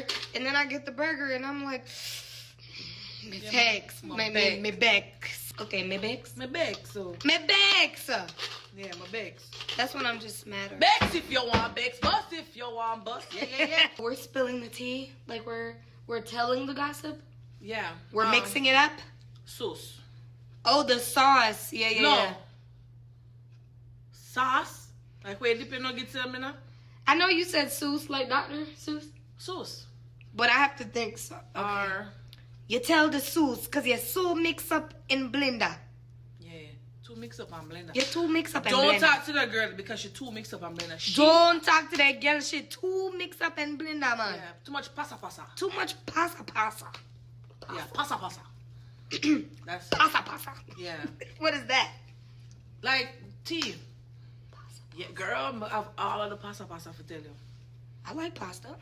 burger, and then I get the burger, and I'm like, me vex. Me vex. Okay, me vex. Me vex, so. Me vex. Yeah, my vex. That's when I'm just mad. Vex if you want vex, bust if you want bust. Yeah. We're spilling the tea, like we're telling the gossip. Yeah. We're mixing it up. Sauce. Oh, the sauce. Yeah. No. Sauce. Like where you dip your nuggets in, me now? I know you said Seuss, like Dr. Seuss. Sauce. But I have to think so. Okay. Or. You tell the Seuss, because you're so mixed up in blender. Yeah. Too mixed up and blender. You're too mixed up in Don't blender. talk to that girl because she too mixed up and blender. Don't talk to that girl. She too mixed up in blender, man. Yeah. Too much pasa. Too much pasa. Yeah, pasa. That's Pasa. yeah. What is that? Like tea. Yeah, girl, I have all of the pasa for tell you. I like pasta.